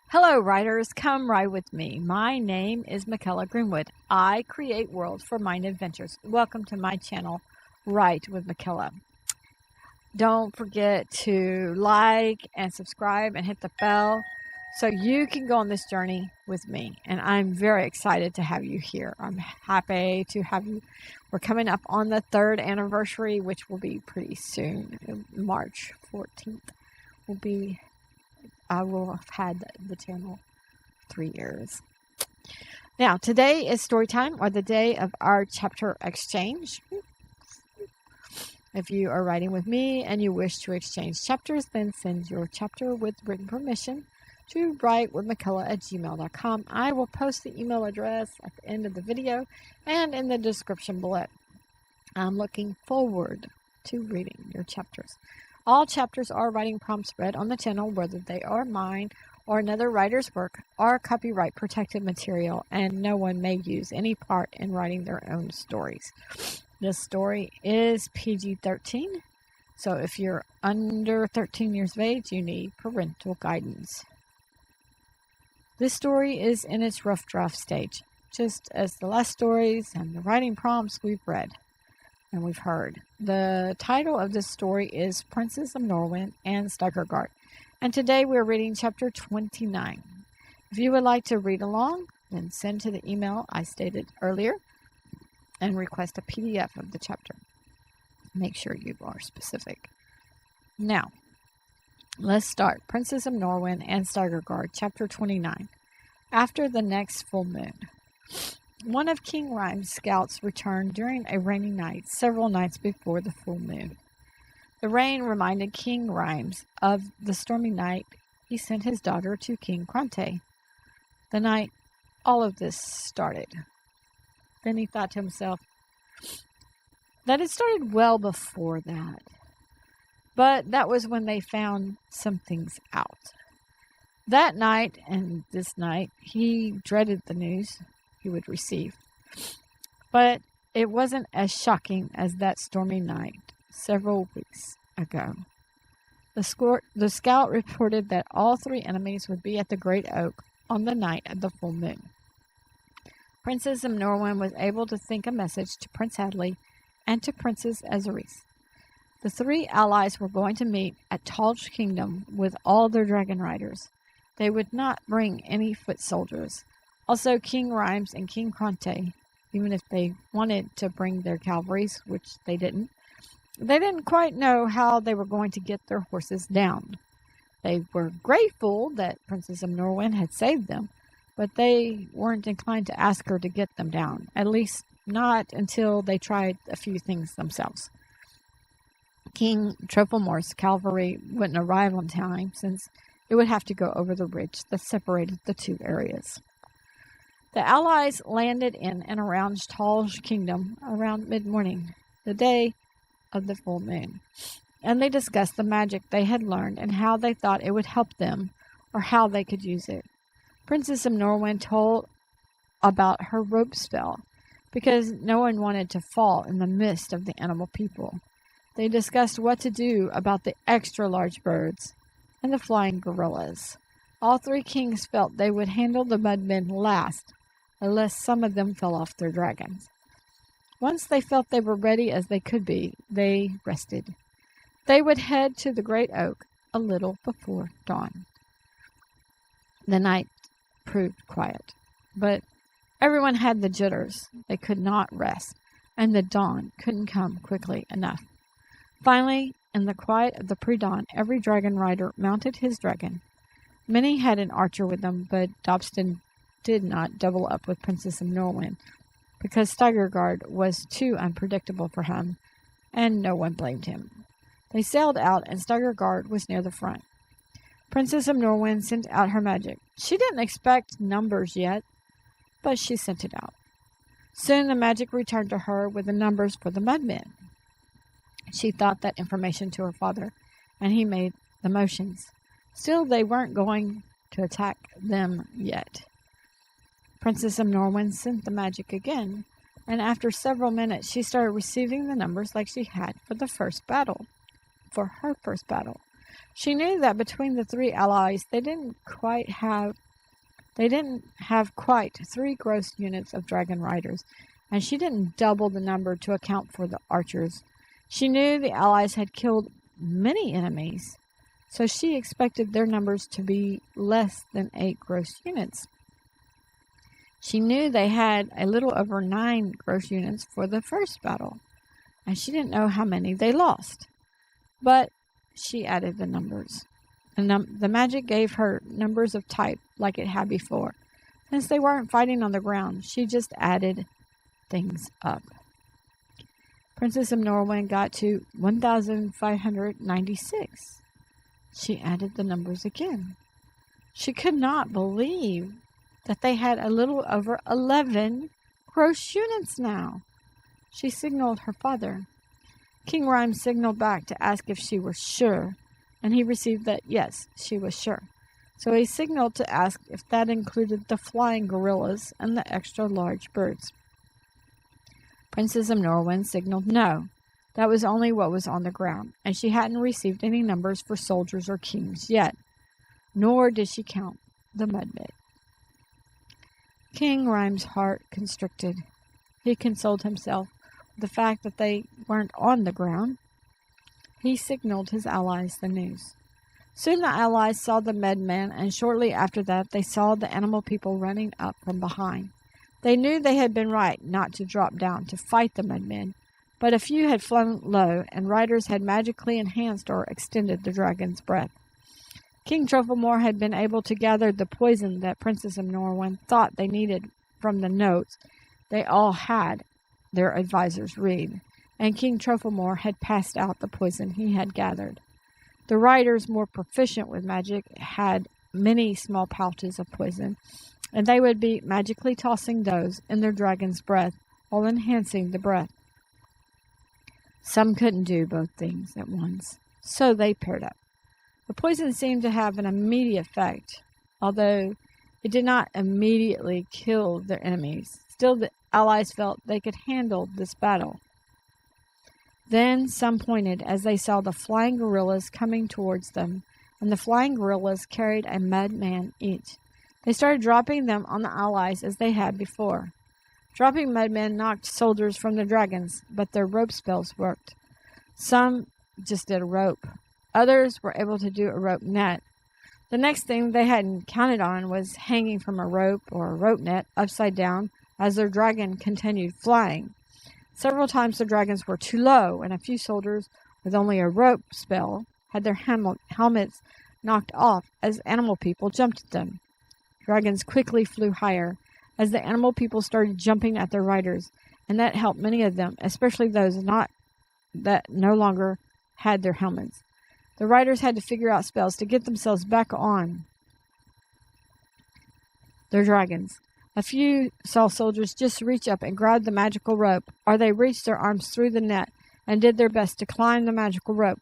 Hello, writers. Come ride with me. My name is Michaela Greenwood. I create worlds for mind adventures. Welcome to my channel, Write with Michaela. Don't forget to like and subscribe and hit the bell so you can go on this journey with me. And I'm very excited to have you here. I'm happy to have you. We're coming up on the 3rd anniversary, which will be pretty soon. March 14th I will have had the channel 3 years. Now, today is story time, or the day of our chapter exchange. If you are writing with me and you wish to exchange chapters, then send your chapter with written permission to writewithmichaela@gmail.com. I will post the email address at the end of the video and in the description below. I'm looking forward to reading your chapters. All chapters are writing prompts read on the channel, whether they are mine or another writer's work, are copyright protected material, and no one may use any part in writing their own stories. This story is PG-13, so if you're under 13 years of age, you need parental guidance. This story is in its rough draft stage, just as the last stories and the writing prompts we've read and we've heard. The title of this story is Princess Emnorawyn Stygerguard, and today we're reading chapter 29. If you would like to read along, then send to the email I stated earlier and request a PDF of the chapter. Make sure you are specific. Now, let's start. Princess Emnorawyn Stygerguard, chapter 29. After the next full moon. One of King Rhyme's scouts returned during a rainy night, several nights before the full moon. The rain reminded King Rhymes of the stormy night he sent his daughter to King Cronte, the night all of this started. Then he thought to himself that it started well before that, but that was when they found some things out. That night and this night, he dreaded the news he would receive. But it wasn't as shocking as that stormy night several weeks ago. The scout reported that all 3 enemies would be at the Great Oak on the night of the full moon. Princess Emnorawyn was able to think a message to Prince Hadley and to Princess Ezeris. The 3 allies were going to meet at Talge Kingdom with all their dragon riders. They would not bring any foot soldiers. Also, King Rhymes and King Cronte, even if they wanted to bring their cavalries, which they didn't quite know how they were going to get their horses down. They were grateful that Princess Emnorawyn had saved them, but they weren't inclined to ask her to get them down, at least not until they tried a few things themselves. King Trophilmore's cavalry wouldn't arrive on time, since it would have to go over the ridge that separated the 2 areas. The allies landed in and around Talge Kingdom around mid-morning, the day of the full moon, and they discussed the magic they had learned and how they thought it would help them, or how they could use it. Princess Emnorawyn told about her rope spell, because no one wanted to fall in the midst of the animal people. They discussed what to do about the extra-large birds and the flying gorillas. All 3 kings felt they would handle the mudmen last, unless some of them fell off their dragons. Once they felt they were ready as they could be, they rested. They would head to the Great Oak a little before dawn. The night proved quiet, but everyone had the jitters. They could not rest, and the dawn couldn't come quickly enough. Finally, in the quiet of the pre-dawn, every dragon rider mounted his dragon. Many had an archer with them, but Dobston did not double up with Princess Emnorawyn, because Stygerguard was too unpredictable for him, and no one blamed him. They sailed out, and Stygerguard was near the front. Princess Emnorawyn sent out her magic. She didn't expect numbers yet, but she sent it out. Soon the magic returned to her with the numbers for the mudmen. She thought that information to her father, and he made the motions. Still, they weren't going to attack them yet. Princess Emnorawyn sent the magic again, and after several minutes she started receiving the numbers like she had for her first battle. She knew that between the three allies, they didn't have quite 3 gross units of dragon riders, and she didn't double the number to account for the archers. She knew the allies had killed many enemies, so she expected their numbers to be less than 8 gross units. She knew they had a little over 9 gross units for the first battle, and she didn't know how many they lost. But she added the numbers. The magic gave her numbers of type like it had before. Since they weren't fighting on the ground, she just added things up. Princess Emnorawyn got to 1,596. She added the numbers again. She could not believe that they had a little over 11 gross units now. She signaled her father. King Rhyme signaled back to ask if she was sure, and he received that yes, she was sure. So he signaled to ask if that included the flying gorillas and the extra large birds. Princess Emnorawyn signaled no. That was only what was on the ground, and she hadn't received any numbers for soldiers or kings yet, nor did she count the mudmen. King Rhyme's heart constricted. He consoled himself with the fact that they weren't on the ground. He signaled his allies the news. Soon the allies saw the medmen, and shortly after that they saw the animal people running up from behind. They knew they had been right not to drop down to fight the medmen, but a few had flown low, and riders had magically enhanced or extended the dragon's breath. King Trufflemore had been able to gather the poison that Princess Emnorawyn thought they needed from the notes they all had their advisors read, and King Trufflemore had passed out the poison he had gathered. The riders, more proficient with magic, had many small pouches of poison, and they would be magically tossing those in their dragon's breath while enhancing the breath. Some couldn't do both things at once, so they paired up. The poison seemed to have an immediate effect, although it did not immediately kill their enemies. Still, the allies felt they could handle this battle. Then some pointed as they saw the flying gorillas coming towards them, and the flying gorillas carried a mudman each. They started dropping them on the allies as they had before. Dropping mudmen knocked soldiers from the dragons, but their rope spells worked. Some just did a rope. Others were able to do a rope net. The next thing they hadn't counted on was hanging from a rope or a rope net upside down as their dragon continued flying. Several times the dragons were too low, and a few soldiers with only a rope spell had their helmets knocked off as animal people jumped at them. Dragons quickly flew higher as the animal people started jumping at their riders, and that helped many of them, especially those that no longer had their helmets. The riders had to figure out spells to get themselves back on their dragons. A few saw soldiers just reach up and grab the magical rope, or they reached their arms through the net and did their best to climb the magical rope.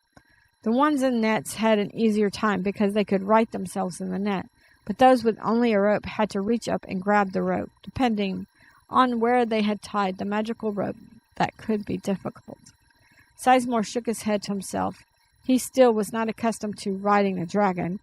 The ones in nets had an easier time because they could right themselves in the net, but those with only a rope had to reach up and grab the rope. Depending on where they had tied the magical rope, that could be difficult. Sizemore shook his head to himself. He still was not accustomed to riding a dragon,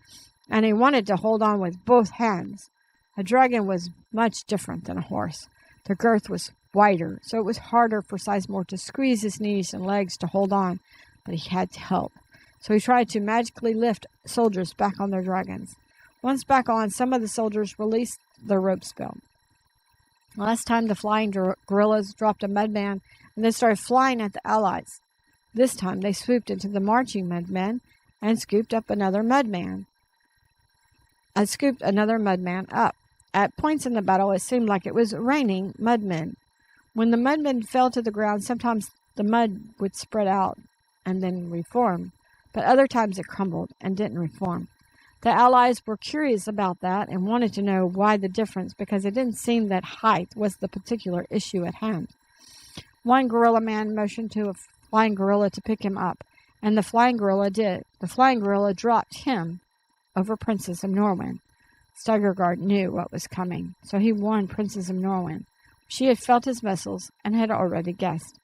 and he wanted to hold on with both hands. A dragon was much different than a horse. The girth was wider, so it was harder for Sizemore to squeeze his knees and legs to hold on, but he had to help. So he tried to magically lift soldiers back on their dragons. Once back on, some of the soldiers released their rope spell. Last time the flying gorillas dropped a mudman and then started flying at the allies. This time they swooped into the marching mudmen and scooped another mudman up. At points in the battle, it seemed like it was raining mudmen. When the mudmen fell to the ground, sometimes the mud would spread out and then reform, but other times it crumbled and didn't reform. The allies were curious about that and wanted to know why the difference, because it didn't seem that height was the particular issue at hand. One gorilla man motioned to a flying gorilla to pick him up, and the flying gorilla did. The flying gorilla dropped him over Princess Emnorawyn. Stygerguard knew what was coming, so he warned Princess Emnorawyn. She had felt his muscles and had already guessed.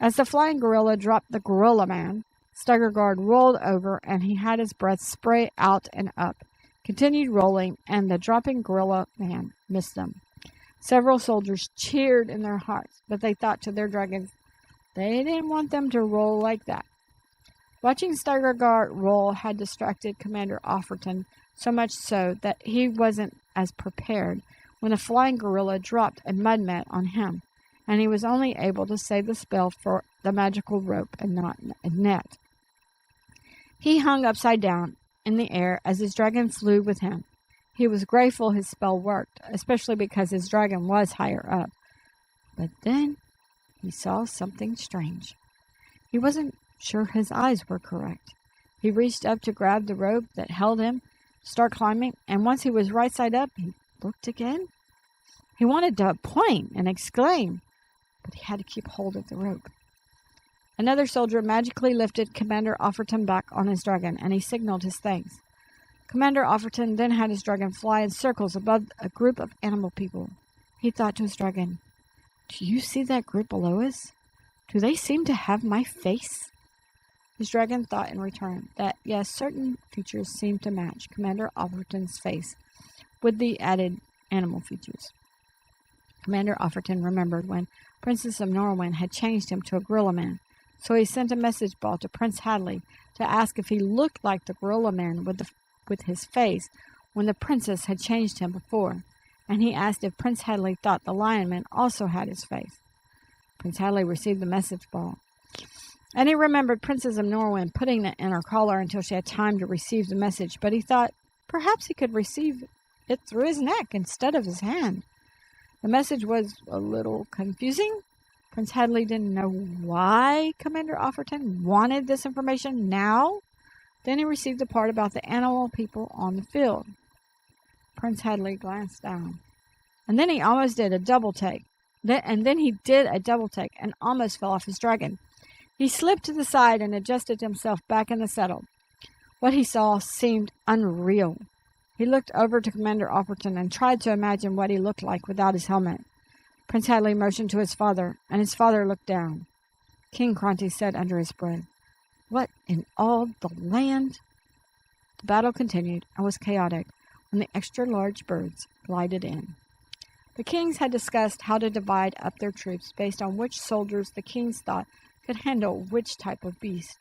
As the flying gorilla dropped the gorilla man, Stygerguard rolled over, and he had his breath spray out and up, continued rolling, and the dropping gorilla man missed them. Several soldiers cheered in their hearts, but they thought to their dragons they didn't want them to roll like that. Watching Stygerguard roll had distracted Commander Offerton so much so that he wasn't as prepared when a flying gorilla dropped a mud mat on him, and he was only able to say the spell for the magical rope and not a net. He hung upside down in the air as his dragon flew with him. He was grateful his spell worked, especially because his dragon was higher up. But then he saw something strange. He wasn't sure his eyes were correct. He reached up to grab the rope that held him, start climbing, and once he was right side up, he looked again. He wanted to point and exclaim, but he had to keep hold of the rope. Another soldier magically lifted Commander Offerton back on his dragon, and he signaled his thanks. Commander Offerton then had his dragon fly in circles above a group of animal people. He thought to his dragon, "Do you see that group below us? Do they seem to have my face?" His dragon thought in return that, yes, certain features seemed to match Commander Offerton's face with the added animal features. Commander Offerton remembered when Princess Emnorawyn had changed him to a gorilla man, so he sent a message ball to Prince Hadley to ask if he looked like the gorilla man with his face when the princess had changed him before, and he asked if Prince Hadley thought the lion man also had his face. Prince Hadley received the message ball, and he remembered Princess Emnorawyn putting it in her collar until she had time to receive the message, but he thought perhaps he could receive it through his neck instead of his hand. The message was a little confusing. Prince Hadley didn't know why Commander Offerton wanted this information now. Then he received the part about the animal people on the field. Prince Hadley glanced down, and then he almost did a double take. Then he did a double take and almost fell off his dragon. He slipped to the side and adjusted himself back in the saddle. What he saw seemed unreal. He looked over to Commander Offerton and tried to imagine what he looked like without his helmet. Prince Hadley motioned to his father, and his father looked down. King Cronte said under his breath, "What in all the land?" The battle continued and was chaotic when the extra-large birds glided in. The kings had discussed how to divide up their troops based on which soldiers the kings thought could handle which type of beast.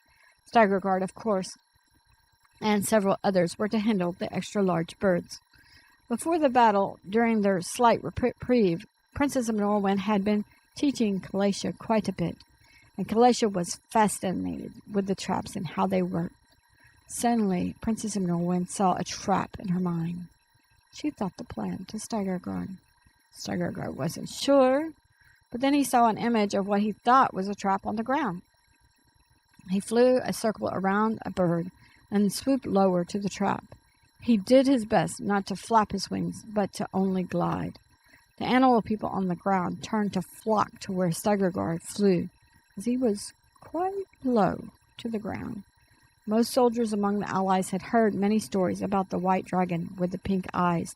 Stygerguard, of course, and several others were to handle the extra-large birds. Before the battle, during their slight reprieve, Princess Emnorawyn had been teaching Calatia quite a bit, and Calatia was fascinated with the traps and how they worked. Suddenly, Princess Emnorawyn saw a trap in her mind. She thought the plan to Stygerguard. Stygerguard wasn't sure, but then he saw an image of what he thought was a trap on the ground. He flew a circle around a bird and swooped lower to the trap. He did his best not to flap his wings, but to only glide. The animal people on the ground turned to flock to where Stygerguard flew, as he was quite low to the ground. Most soldiers among the allies had heard many stories about the white dragon with the pink eyes,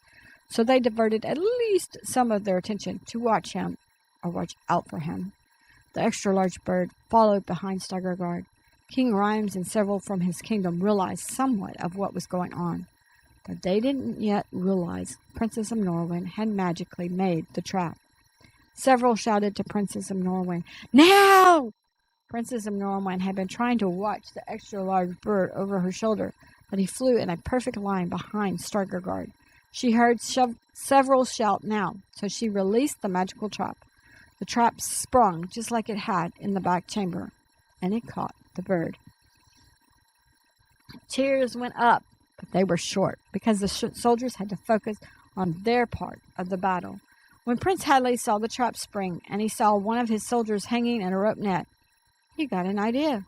so they diverted at least some of their attention to watch him, or watch out for him. The extra-large bird followed behind Stygerguard. King Rhymes and several from his kingdom realized somewhat of what was going on, but they didn't yet realize Princess Emnorawyn had magically made the trap. Several shouted to Princess Emnorawyn, "Now!" Princess Emnorawyn had been trying to watch the extra-large bird over her shoulder, but he flew in a perfect line behind Stygerguard. She heard several shout now, so she released the magical trap. The trap sprung just like it had in the back chamber, and it caught the bird. Cheers went up, but they were short, because the soldiers had to focus on their part of the battle. When Prince Hadley saw the trap spring, and he saw one of his soldiers hanging in a rope net, he got an idea.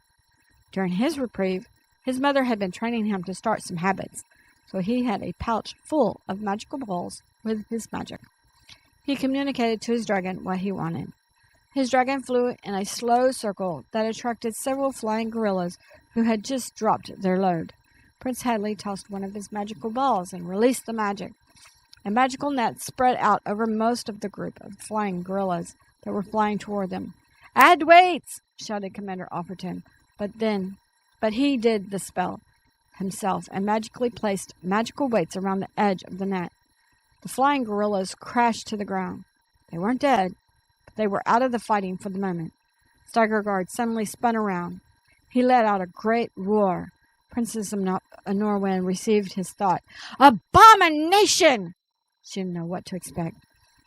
During his reprieve, his mother had been training him to start some habits, so he had a pouch full of magical balls with his magic. He communicated to his dragon what he wanted. His dragon flew in a slow circle that attracted several flying gorillas who had just dropped their load. Prince Hadley tossed one of his magical balls and released the magic. A magical net spread out over most of the group of flying gorillas that were flying toward them. "Add weights!" shouted Commander Offerton. But But he did the spell himself and magically placed magical weights around the edge of the net. The flying gorillas crashed to the ground. They weren't dead, but they were out of the fighting for the moment. Stygerguard suddenly spun around. He let out a great roar. Princess Emnorawyn received his thought. Abomination! She didn't know what to expect,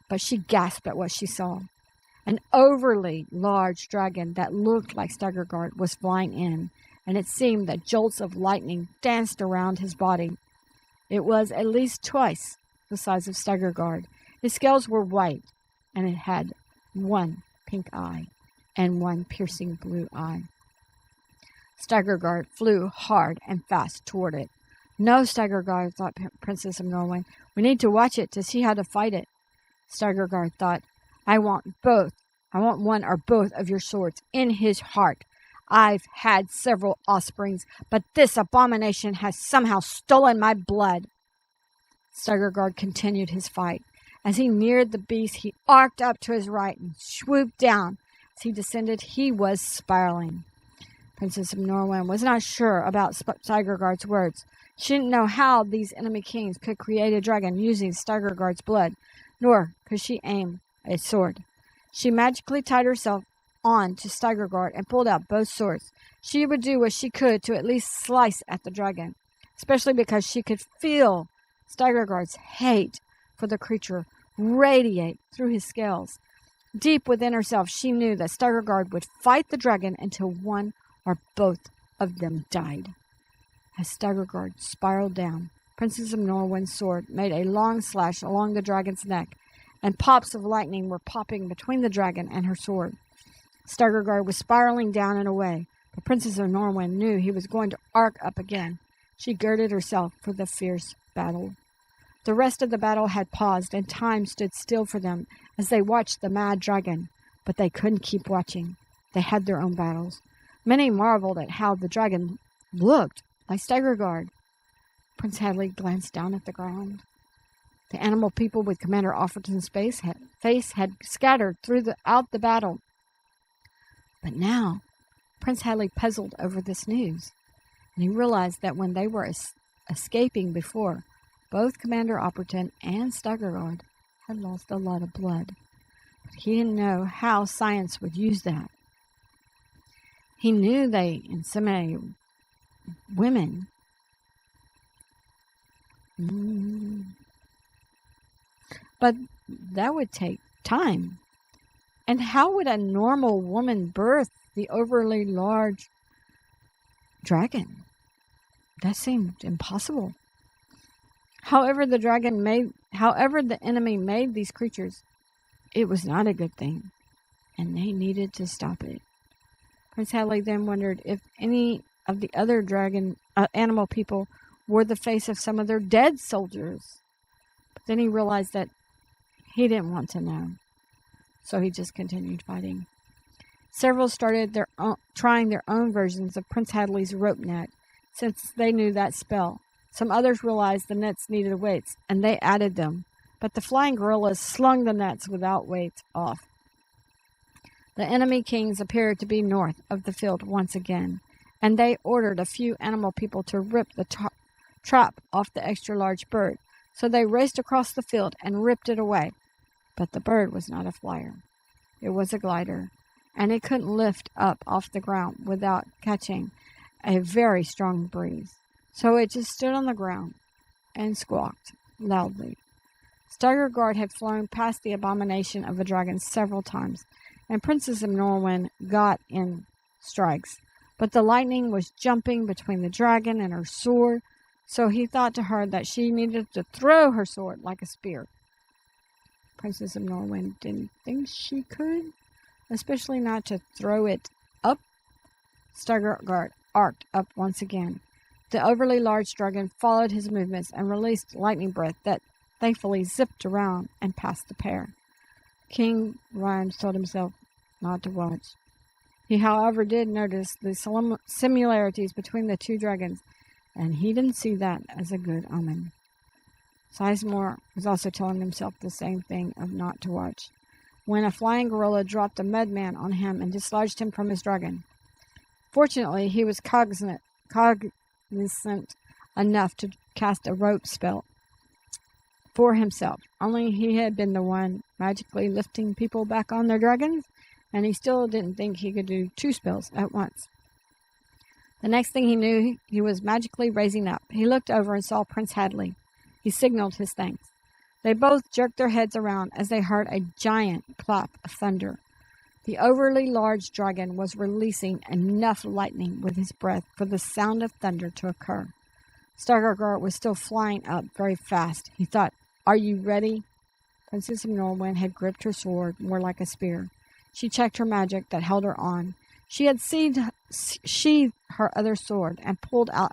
but she gasped at what she saw. An overly large dragon that looked like Stygerguard was flying in, and it seemed that jolts of lightning danced around his body. It was at least twice the size of Stygerguard. His scales were white, and it had one pink eye and one piercing blue eye. Stygerguard flew hard and fast toward it. No, Stygerguard, thought Princess Emnorawyn. We need to watch it to see how to fight it. Stygerguard thought, I want both. I want one or both of your swords in his heart. I've had several offsprings, but this abomination has somehow stolen my blood. Stygerguard continued his fight. As he neared the beast, he arced up to his right and swooped down. As he descended, he was spiraling. Princess Emnorawyn was not sure about Stygerguard's words. She didn't know how these enemy kings could create a dragon using Stygerguard's blood, nor could she aim a sword. She magically tied herself on to Stygerguard and pulled out both swords. She would do what she could to at least slice at the dragon, especially because she could feel Stygerguard's hate for the creature radiate through his scales. Deep within herself, she knew that Stygerguard would fight the dragon until one or both of them died. As Stygerguard spiraled down, Princess Emnorawyn's sword made a long slash along the dragon's neck, and pops of lightning were popping between the dragon and her sword. Stygerguard was spiraling down and away, but Princess Emnorawyn knew he was going to arc up again. She girded herself for the fierce battle. The rest of the battle had paused, and time stood still for them as they watched the mad dragon, but they couldn't keep watching. They had their own battles. Many marveled at how the dragon looked like Stygerguard. Prince Hadley glanced down at the ground. The animal people with Commander Offerton's face had scattered throughout the battle. But now, Prince Hadley puzzled over this news, and he realized that when they were escaping before, both Commander Offerton and Stygerguard had lost a lot of blood. But he didn't know how science would use that. He knew they inseminated women. But that would take time. And how would a normal woman birth the overly large dragon? That seemed impossible. However the enemy made these creatures, it was not a good thing, and they needed to stop it. Prince Hadley then wondered if any of the other animal people wore the face of some of their dead soldiers. But then he realized that he didn't want to know, so he just continued fighting. Several started trying their own versions of Prince Hadley's rope net, since they knew that spell. Some others realized the nets needed weights, and they added them, but the flying gorillas slung the nets without weights off. The enemy kings appeared to be north of the field once again, and they ordered a few animal people to rip the trap off the extra-large bird. So they raced across the field and ripped it away. But the bird was not a flyer. It was a glider, and it couldn't lift up off the ground without catching a very strong breeze. So it just stood on the ground and squawked loudly. Stygerguard had flown past the abomination of a dragon several times, and Princess Emnorawyn got in strikes. But the lightning was jumping between the dragon and her sword, so he thought to her that she needed to throw her sword like a spear. Princess Emnorawyn didn't think she could, especially not to throw it up. Stygerguard arced up once again. The overly large dragon followed his movements and released lightning breath that thankfully zipped around and past the pair. King Rhymes told himself not to watch. He, however, did notice the similarities between the two dragons, and he didn't see that as a good omen. Sizemore was also telling himself the same thing of not to watch, when a flying gorilla dropped a madman on him and dislodged him from his dragon. Fortunately, he was cognizant cognizant enough to cast a rope spell for himself. Only he had been the one magically lifting people back on their dragons, and he still didn't think he could do 2 spells at once. The next thing he knew, he was magically raising up. He looked over and saw Prince Hadley. He signaled his thanks. They both jerked their heads around as they heard a giant clap of thunder. The overly large dragon was releasing enough lightning with his breath for the sound of thunder to occur. Stygerguard was still flying up very fast. He thought, "Are you ready?" Princess Emnorawyn had gripped her sword more like a spear. She checked her magic that held her on. She had sheathed her other sword and pulled out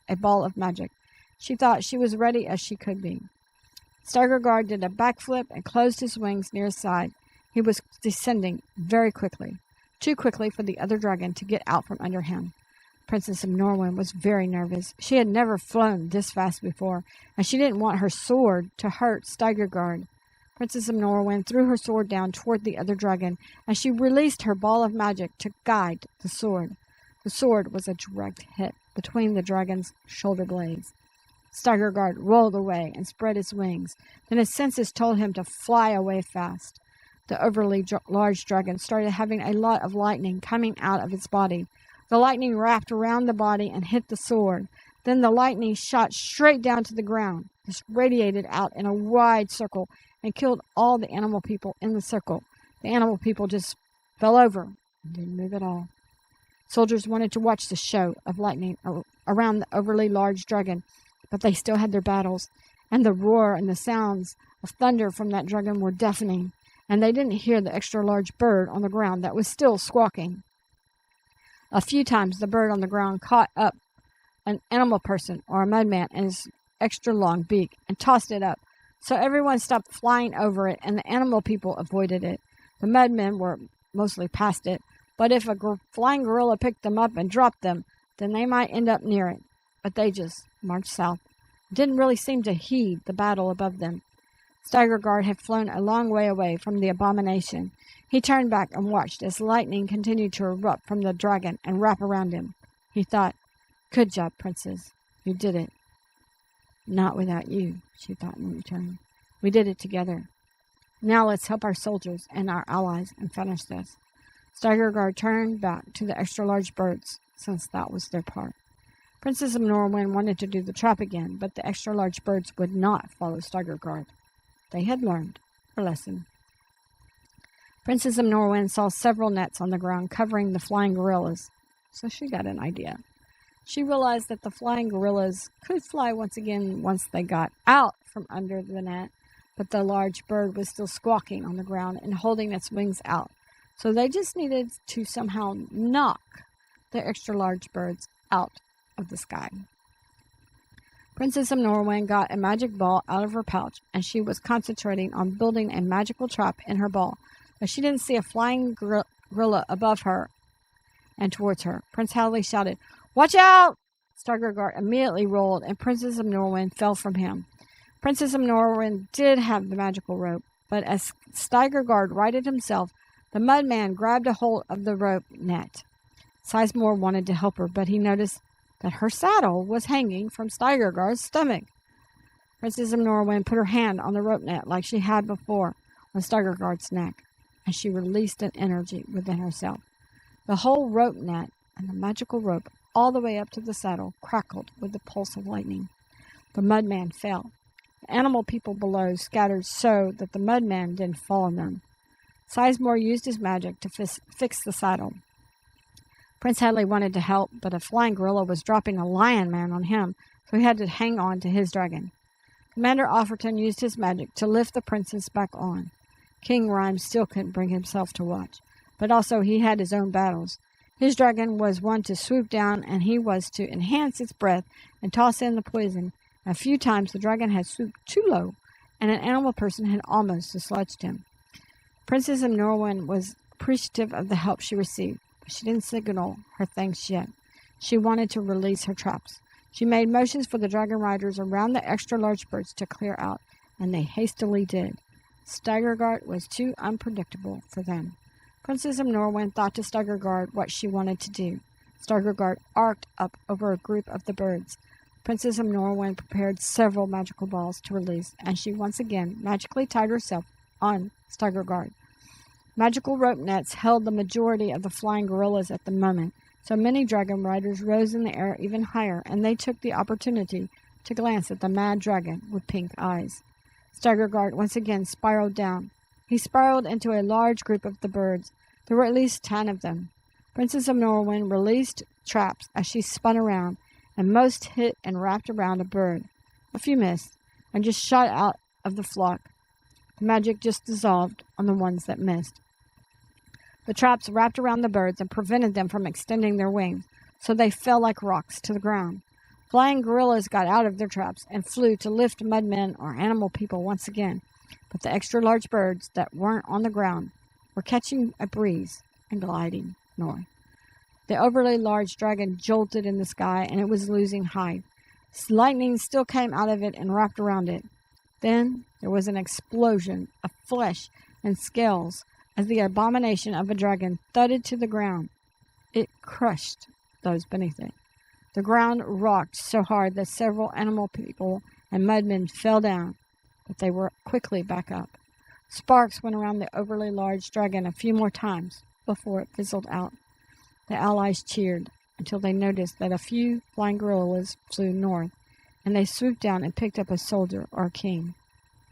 a ball of magic. She thought she was ready as she could be. Stygerguard did a backflip and closed his wings near his side. He was descending very quickly, too quickly for the other dragon to get out from under him. Princess Emnorawyn was very nervous. She had never flown this fast before, and she didn't want her sword to hurt Stygerguard. Princess Emnorawyn threw her sword down toward the other dragon, and she released her ball of magic to guide the sword. The sword was a direct hit between the dragon's shoulder blades. Stygerguard rolled away and spread his wings. Then his senses told him to fly away fast. The overly large dragon started having a lot of lightning coming out of its body. The lightning wrapped around the body and hit the sword. Then the lightning shot straight down to the ground. This radiated out in a wide circle and killed all the animal people in the circle. The animal people just fell over and didn't move at all. Soldiers wanted to watch the show of lightning around the overly large dragon, but they still had their battles, and the roar and the sounds of thunder from that dragon were deafening, and they didn't hear the extra-large bird on the ground that was still squawking. A few times the bird on the ground caught up an animal person or a mudman in his extra-long beak and tossed it up, so everyone stopped flying over it, and the animal people avoided it. The mudmen were mostly past it, but if a flying gorilla picked them up and dropped them, then they might end up near it. But they just marched south. Didn't really seem to heed the battle above them. Stygerguard had flown a long way away from the abomination. He turned back and watched as lightning continued to erupt from the dragon and wrap around him. He thought, "Good job, Princess. You did it." "Not without you," she thought in return. "We did it together. Now let's help our soldiers and our allies and finish this." Stygerguard turned back to the extra-large birds, since that was their part. Princess Emnorawyn wanted to do the trap again, but the extra-large birds would not follow Stygerguard. They had learned their lesson. Princess Emnorawyn saw several nets on the ground covering the flying gorillas, so she got an idea. She realized that the flying gorillas could fly once again once they got out from under the net, but the large bird was still squawking on the ground and holding its wings out, so they just needed to somehow knock the extra-large birds out of the sky. Princess Emnorawyn got a magic ball out of her pouch, and she was concentrating on building a magical trap in her ball, but she didn't see a flying gorilla above her and towards her. Prince Hadley shouted, "Watch out!" Stygerguard immediately rolled, and Princess Emnorawyn fell from him. Princess Emnorawyn did have the magical rope, but as Stygerguard righted himself, the mudman grabbed a hold of the rope net. Sizemore wanted to help her, but he noticed that her saddle was hanging from Stygerguard's stomach. Princess Emnorawyn put her hand on the rope net like she had before on Stygerguard's neck, and she released an energy within herself. The whole rope net and the magical rope all the way up to the saddle crackled with the pulse of lightning. The mudman fell. The animal people below scattered so that the mudman didn't fall on them. Sizemore used his magic to fix the saddle. Prince Hadley wanted to help, but a flying gorilla was dropping a lion man on him, so he had to hang on to his dragon. Commander Offerton used his magic to lift the princess back on. King Rhyme still couldn't bring himself to watch, but also he had his own battles. His dragon was one to swoop down, and he was to enhance its breath and toss in the poison. A few times the dragon had swooped too low, and an animal person had almost dislodged him. Princess Emnorawyn was appreciative of the help she received, but she didn't signal her thanks yet. She wanted to release her traps. She made motions for the dragon riders around the extra-large birds to clear out, and they hastily did. Stygerguard was too unpredictable for them. Princess Emnorawyn thought to Stygerguard what she wanted to do. Stygerguard arced up over a group of the birds. Princess Emnorawyn prepared several magical balls to release, and she once again magically tied herself on Stygerguard. Magical rope nets held the majority of the flying gorillas at the moment, so many dragon riders rose in the air even higher, and they took the opportunity to glance at the mad dragon with pink eyes. Stygerguard once again spiraled down. He spiraled into a large group of the birds. There were at least 10 of them. Princess Emnorawyn released traps as she spun around, and most hit and wrapped around a bird. A few missed, and just shot out of the flock. The magic just dissolved on the ones that missed. The traps wrapped around the birds and prevented them from extending their wings, so they fell like rocks to the ground. Flying gorillas got out of their traps and flew to lift mudmen or animal people once again, but the extra-large birds that weren't on the ground were catching a breeze and gliding north. The overly large dragon jolted in the sky, and it was losing height. Lightning still came out of it and wrapped around it. Then there was an explosion of flesh and scales as the abomination of a dragon thudded to the ground. It crushed those beneath it. The ground rocked so hard that several animal people and mudmen fell down, but they were quickly back up. Sparks went around the overly large dragon a few more times before it fizzled out. The allies cheered until they noticed that a few flying gorillas flew north, and they swooped down and picked up a soldier or a king.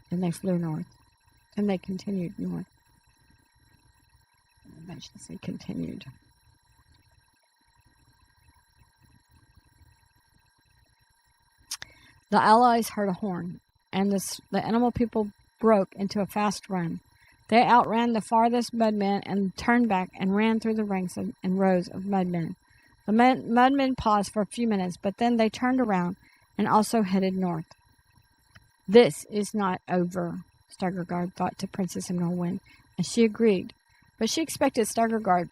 Then they flew north, and they continued north. I should say continued. The allies heard a horn, and the animal people broke into a fast run. They outran the farthest mudmen and turned back and ran through the ranks and rows of mudmen. The mudmen paused for a few minutes, but then they turned around and also headed north. This is not over, Stygerguard thought to Princess Emnorawyn, and she agreed, but she expected Stygerguard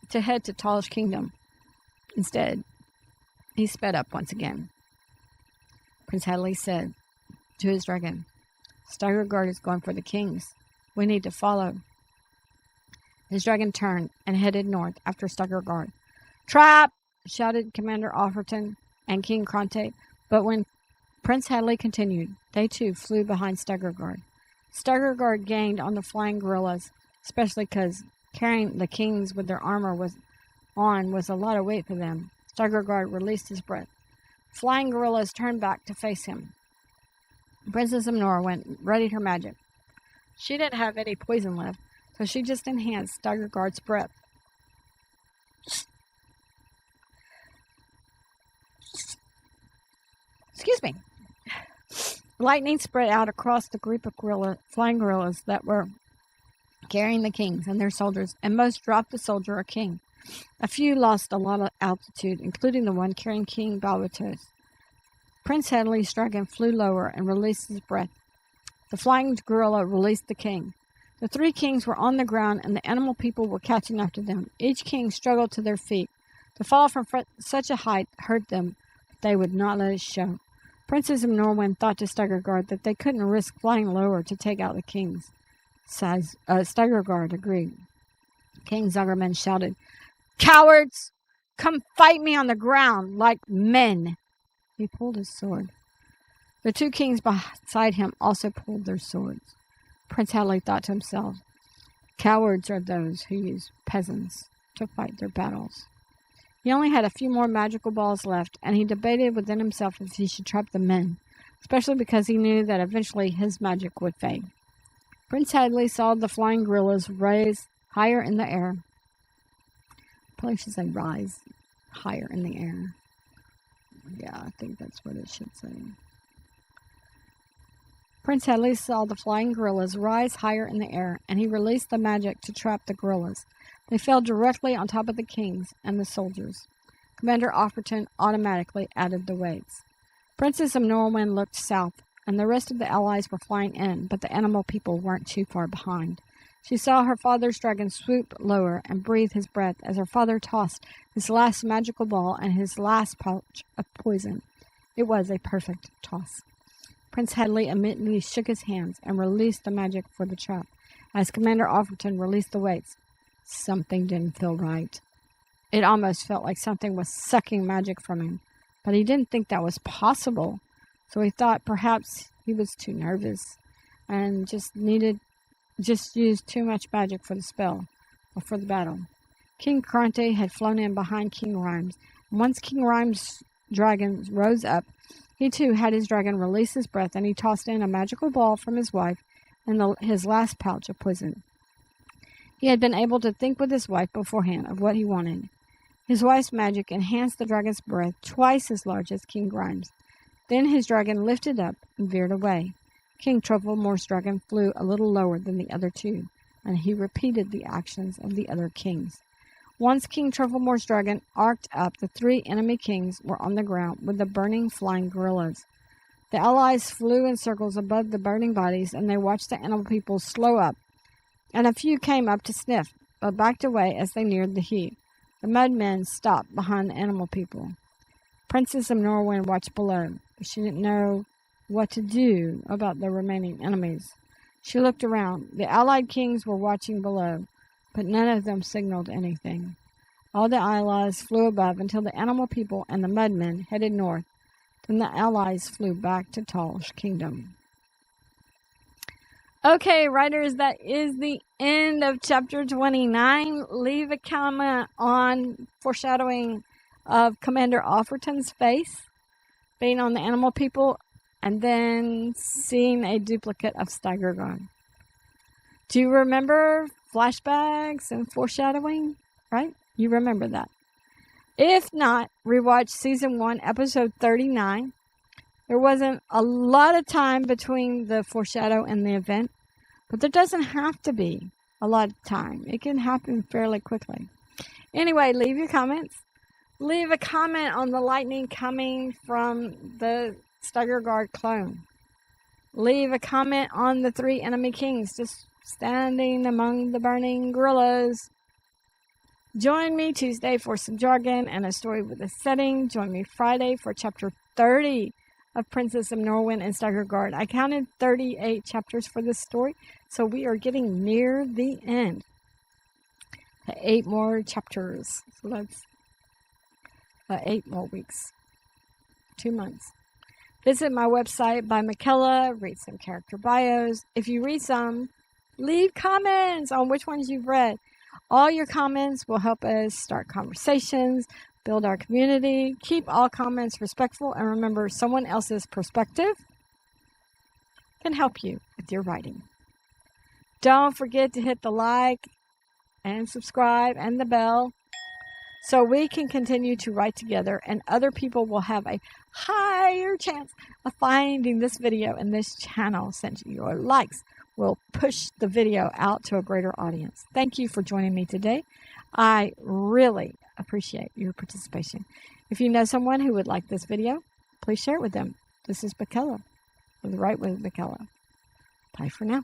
to head to Talish Kingdom. Instead, he sped up once again. Prince Hadley said to his dragon, Stygerguard is going for the kings. We need to follow. His dragon turned and headed north after Stygerguard. Trap! Shouted Commander Offerton and King Cronte, but when Prince Hadley continued, they too flew behind Stygerguard. Stygerguard gained on the flying gorillas, especially because carrying the kings with their armor was a lot of weight for them. Stygerguard released his breath. Flying gorillas turned back to face him. Princess Emnorawyn readied her magic. She didn't have any poison left, so she just enhanced Stygerguard's breath. Excuse me. Lightning spread out across the group of flying gorillas that were carrying the kings and their soldiers, and most dropped a soldier or king. A few lost a lot of altitude, including the one carrying King Balbatos. Prince Hadley's dragon flew lower and released his breath. The flying gorilla released the king. The 3 kings were on the ground, and the animal people were catching up to them. Each king struggled to their feet. To fall from such a height hurt them, but they would not let it show. Princess Emnorawyn thought to Stygerguard that they couldn't risk flying lower to take out the kings. Stygerguard agreed. King Zugerman shouted, Cowards! Come fight me on the ground like men! He pulled his sword. The 2 kings beside him also pulled their swords. Prince Hadley thought to himself, Cowards are those who use peasants to fight their battles. He only had a few more magical balls left, and he debated within himself if he should trap the men, especially because he knew that eventually his magic would fade. Prince Hadley saw the flying gorillas rise higher in the air. Probably should say rise higher in the air. Yeah, I think that's what it should say. Prince Hadley saw the flying gorillas rise higher in the air, and he released the magic to trap the gorillas. They fell directly on top of the kings and the soldiers. Commander Offerton automatically added the weights. Princess Emnorawyn looked south, and the rest of the allies were flying in, but the animal people weren't too far behind. She saw her father's dragon swoop lower and breathe his breath as her father tossed his last magical ball and his last pouch of poison. It was a perfect toss. Prince Hadley immediately shook his hands and released the magic for the trap. As Commander Offerton released the weights, something didn't feel right. It almost felt like something was sucking magic from him, but he didn't think that was possible. So he thought perhaps he was too nervous and just used too much magic for the spell or for the battle. King Krante had flown in behind King Rhymes. Once King Rhymes' dragon rose up, he too had his dragon release his breath, and he tossed in a magical ball from his wife and his last pouch of poison. He had been able to think with his wife beforehand of what he wanted. His wife's magic enhanced the dragon's breath twice as large as King Grimes. Then his dragon lifted up and veered away. King Trufflemore's dragon flew a little lower than the other two, and he repeated the actions of the other kings. Once King Trufflemore's dragon arced up, the three enemy kings were on the ground with the burning, flying gorillas. The allies flew in circles above the burning bodies, and they watched the animal people slow up, and a few came up to sniff, but backed away as they neared the heap. The mudmen stopped behind the animal people. Princess Emnorawyn watched below, but she didn't know what to do about the remaining enemies. She looked around. The allied kings were watching below, but none of them signaled anything. All the allies flew above until the animal people and the mudmen headed north. Then the allies flew back to Tal's kingdom. Okay, writers, that is the end of chapter 29. Leave a comment on foreshadowing of Commander Offerton's face being on the animal people and then seeing a duplicate of Stygerguard. Do you remember flashbacks and foreshadowing? Right? You remember that. If not, rewatch Season 1, Episode 39. There wasn't a lot of time between the foreshadow and the event, but there doesn't have to be a lot of time. It can happen fairly quickly. Anyway, leave your comments. Leave a comment on the lightning coming from the Stygerguard clone. Leave a comment on the three enemy kings just standing among the burning gorillas. Join me Tuesday for some jargon and a story with a setting. Join me Friday for chapter 30 of Princess Emnorawyn and Stygerguard. I counted 38 chapters for this story, so we are getting near the end. 8 more chapters. So that's 8 more weeks. 2 months. Visit my website by McKellar. Read some character bios. If you read some, leave comments on which ones you've read. All your comments will help us start conversations, build our community, keep all comments respectful, and remember, someone else's perspective can help you with your writing. Don't forget to hit the like and subscribe and the bell so we can continue to write together, and other people will have a higher chance of finding this video and this channel, since your likes will push the video out to a greater audience. Thank you for joining me today. I really appreciate your participation. If you know someone who would like this video, please share it with them. This is McKellar with Write with McKellar. Bye for now.